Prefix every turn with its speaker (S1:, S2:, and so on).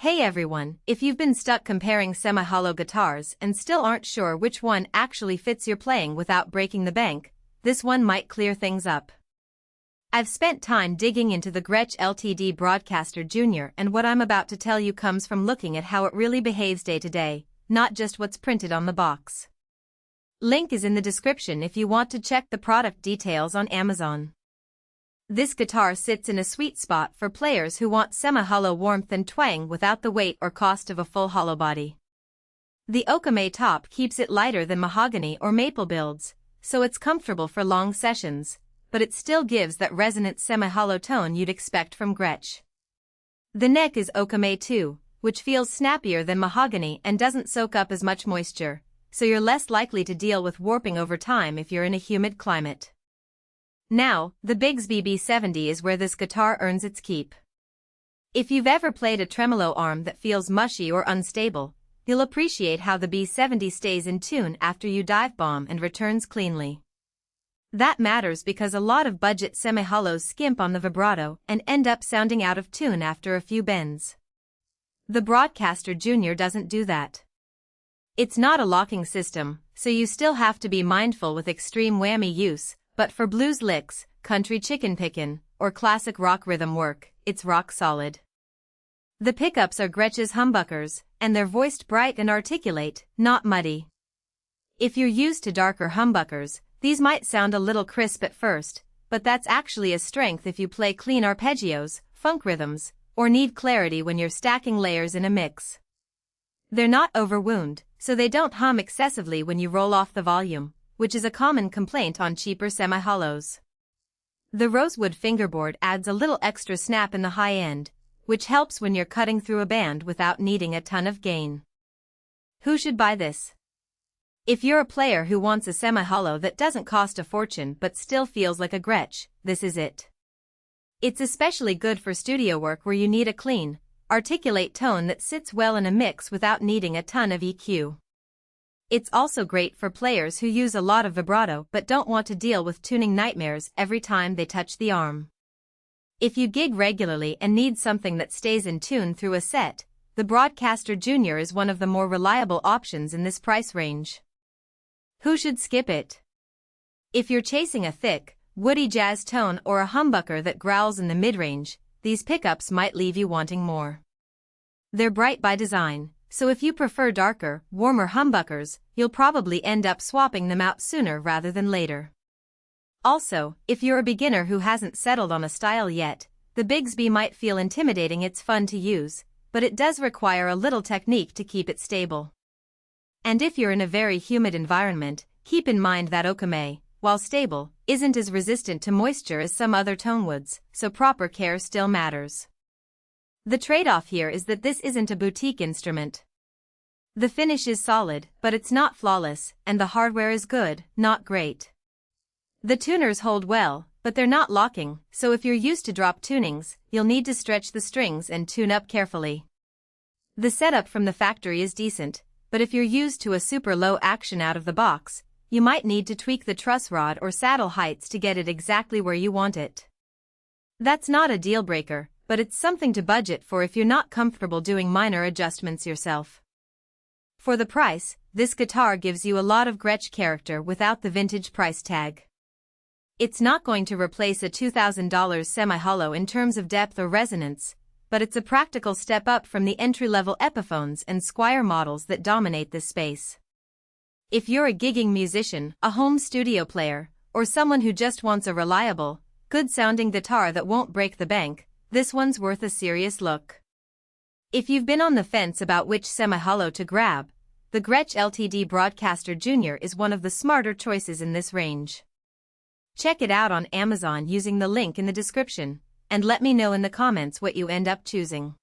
S1: Hey everyone, if you've been stuck comparing semi-hollow guitars and still aren't sure which one actually fits your playing without breaking the bank, this one might clear things up. I've spent time digging into the Gretsch LTD Broadkaster Jr. and what I'm about to tell you comes from looking at how it really behaves day to day, not just what's printed on the box. Link is in the description if you want to check the product details on Amazon. This guitar sits in a sweet spot for players who want semi-hollow warmth and twang without the weight or cost of a full hollow body. The Okoume top keeps it lighter than mahogany or maple builds, so it's comfortable for long sessions, but it still gives that resonant semi-hollow tone you'd expect from Gretsch. The neck is Okoume too, which feels snappier than mahogany and doesn't soak up as much moisture, so you're less likely to deal with warping over time if you're in a humid climate. Now, the Bigsby B70 is where this guitar earns its keep. If you've ever played a tremolo arm that feels mushy or unstable, you'll appreciate how the B70 stays in tune after you dive bomb and returns cleanly. That matters because a lot of budget semi-hollows skimp on the vibrato and end up sounding out of tune after a few bends. The Broadkaster Jr. doesn't do that. It's not a locking system, so you still have to be mindful with extreme whammy use, but for blues licks, country chicken pickin', or classic rock rhythm work, it's rock solid. The pickups are Gretsch's humbuckers, and they're voiced bright and articulate, not muddy. If you're used to darker humbuckers, these might sound a little crisp at first, but that's actually a strength if you play clean arpeggios, funk rhythms, or need clarity when you're stacking layers in a mix. They're not overwound, so they don't hum excessively when you roll off the volume, which is a common complaint on cheaper semi-hollows. The Rosewood Fingerboard adds a little extra snap in the high end, which helps when you're cutting through a band without needing a ton of gain. Who should buy this? If you're a player who wants a semi-hollow that doesn't cost a fortune but still feels like a Gretsch, this is it. It's especially good for studio work where you need a clean, articulate tone that sits well in a mix without needing a ton of EQ. It's also great for players who use a lot of vibrato but don't want to deal with tuning nightmares every time they touch the arm. If you gig regularly and need something that stays in tune through a set, the Broadkaster Jr. is one of the more reliable options in this price range. Who should skip it? If you're chasing a thick, woody jazz tone or a humbucker that growls in the mid-range, these pickups might leave you wanting more. They're bright by design, so if you prefer darker, warmer humbuckers, you'll probably end up swapping them out sooner rather than later. Also, if you're a beginner who hasn't settled on a style yet, the Bigsby might feel intimidating. It's fun to use, but it does require a little technique to keep it stable. And if you're in a very humid environment, keep in mind that Okoume, while stable, isn't as resistant to moisture as some other tonewoods, so proper care still matters. The trade-off here is that this isn't a boutique instrument. The finish is solid, but it's not flawless, and the hardware is good, not great. The tuners hold well, but they're not locking, so if you're used to drop tunings, you'll need to stretch the strings and tune up carefully. The setup from the factory is decent, but if you're used to a super low action out of the box, you might need to tweak the truss rod or saddle heights to get it exactly where you want it. That's not a deal breaker, but it's something to budget for if you're not comfortable doing minor adjustments yourself. For the price, this guitar gives you a lot of Gretsch character without the vintage price tag. It's not going to replace a $2,000 semi-hollow in terms of depth or resonance, but it's a practical step up from the entry-level Epiphones and Squire models that dominate this space. If you're a gigging musician, a home studio player, or someone who just wants a reliable, good-sounding guitar that won't break the bank, this one's worth a serious look. If you've been on the fence about which semi-hollow to grab, the Gretsch LTD Broadkaster Jr. is one of the smarter choices in this range. Check it out on Amazon using the link in the description, and let me know in the comments what you end up choosing.